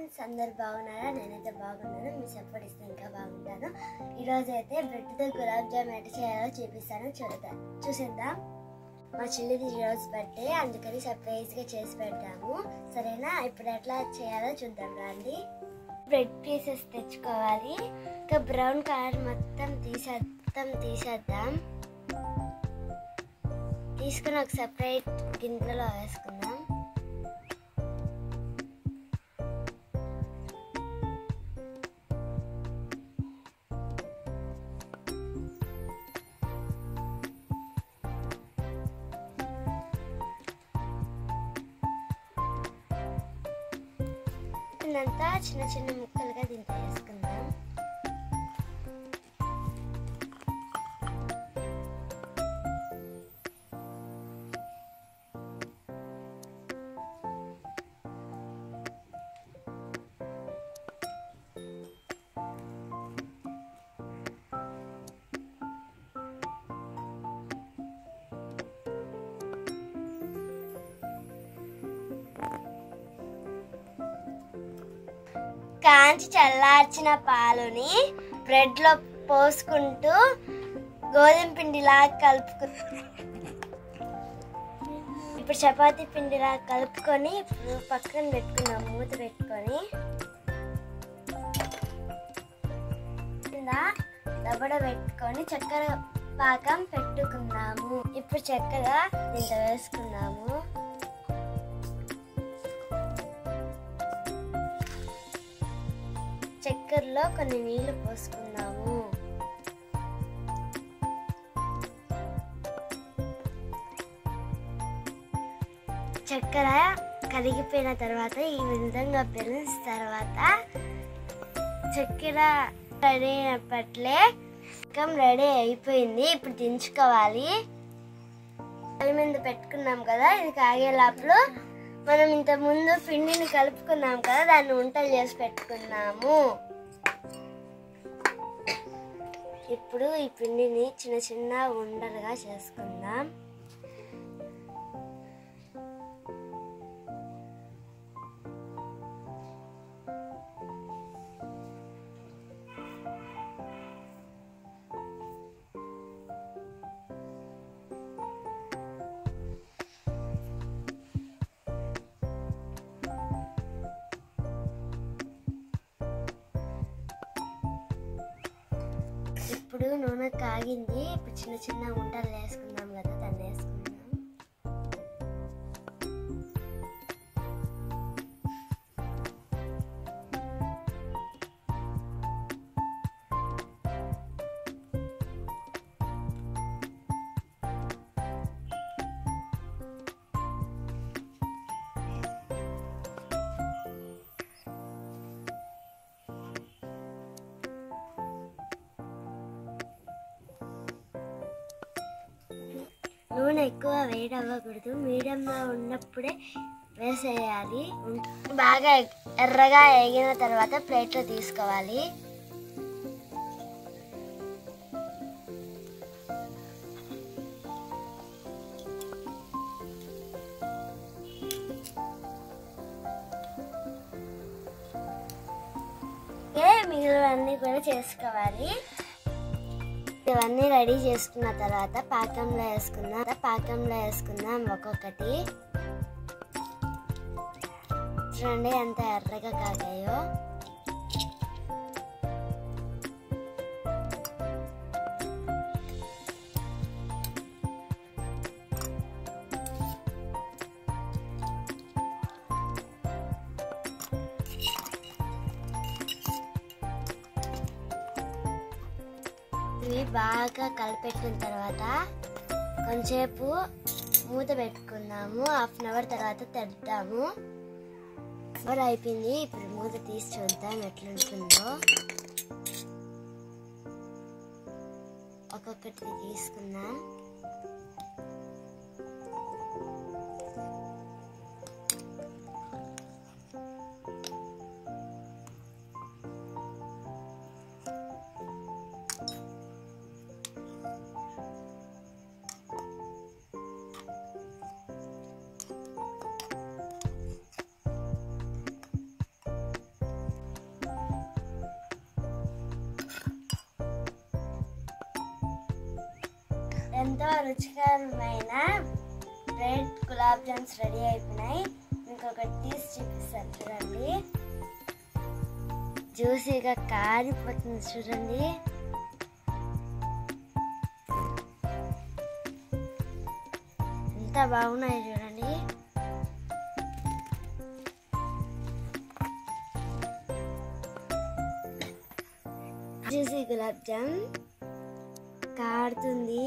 Friends, అందరు బాగున్నారా? నేనైతే బాగున్నాను. మీ సపోర్ట్ ఇస్తే ఇంకా బాగుంటాను. ఈరోజు అయితే బ్రెడ్తో గులాబ్ జామ్ ఎట్లా చేయాలో చూపిస్తాను, చూసేద్దాం. మా చెల్లిది ఈరోజు బర్త్డే, అందుకని సర్ప్రైజ్గా చేసి పెడతాము. సరేనా? ఇప్పుడు ఎట్లా చేయాలో చూద్దాం రండి. బ్రెడ్ పీసెస్ తెచ్చుకోవాలి. ఇంకా బ్రౌన్ కలర్ మొత్తం తీసేద్దాం. తీసుకుని ఒక సపరేట్ గిన్నెలో వేసుకుందాం. ఇదంతా చిన్న చిన్న ముక్కలుగా దీంట్లో వేసుకుందాం. కాంచి చల్లార్చిన పాలుని బ్రెడ్లో పోసుకుంటూ గోధుమ పిండిలా ఇప్పుడు చపాతీ పిండిలా కలుపుకొని పక్కన పెట్టుకున్నాం. మూత పెట్టుకొని దబడ పెట్టుకొని చక్కెర పాకం పెట్టుకున్నాము. ఇప్పుడు చక్కెర దీంట్లో వేసుకున్నాము. చక్కెరలో కొన్ని నీళ్లు పోసుకున్నాము. చక్కెర కరిగిపోయిన తర్వాత ఈ విధంగా పెరిగిన తర్వాత చక్కెర రెడీ అయినప్పట్లే రెడీ అయిపోయింది. ఇప్పుడు దించుకోవాలి. పొయ్యి మీద పెట్టుకున్నాం కదా, ఇది కాగే లోపల మనం ఇంత ముందు పిండిని కలుపుకున్నాం కదా, దాన్ని వంటలు చేసి పెట్టుకున్నాము. ఇప్పుడు ఈ పిండిని చిన్న చిన్న ఉండలుగా చేసుకుందాం. ఇప్పుడు నూనె కాగింది. ఇప్పుడు చిన్న చిన్న ఉండలు వేసుకుందాం కదా, దాన్ని వేసుకుందాం. నూనె ఎక్కువ వేడి అవ్వకూడదు, మీడియంలో ఉన్నప్పుడే వేసేయాలి. బాగా ఎర్రగా వేగిన తర్వాత ప్లేట్లో తీసుకోవాలి. మిగిలినవన్నీ కూడా చేసుకోవాలి. ఇవన్నీ రెడీ చేసుకున్న తర్వాత పాకంలో వేసుకుందాం ఒక్కొక్కటి. చూడండి ఎంత ఎర్రగా కాగాయో. ఇవి బాగా కలిపెట్టిన తర్వాత కొంచెంసేపు మూత పెట్టుకుందాము. హాఫ్ అన్ అవర్ తర్వాత తెద్దాము. అవర్ అయిపోయింది. ఇప్పుడు మూత తీసి చూద్దాం ఎట్లుంటుందో. ఒక్కొక్కటి తీసుకుందాం. ఎంతో రుచికరమైన బ్రెడ్ గులాబ్ జామ్స్ రెడీ అయిపోయినాయి. మీకు ఒకటి తీసి చూపిస్తాను చూడండి. జ్యూసీగా కారిపోతుంది చూడండి. ఎంత బాగున్నాయి చూడండి. జ్యూసీ గులాబ్ జామ్ కారుతుంది.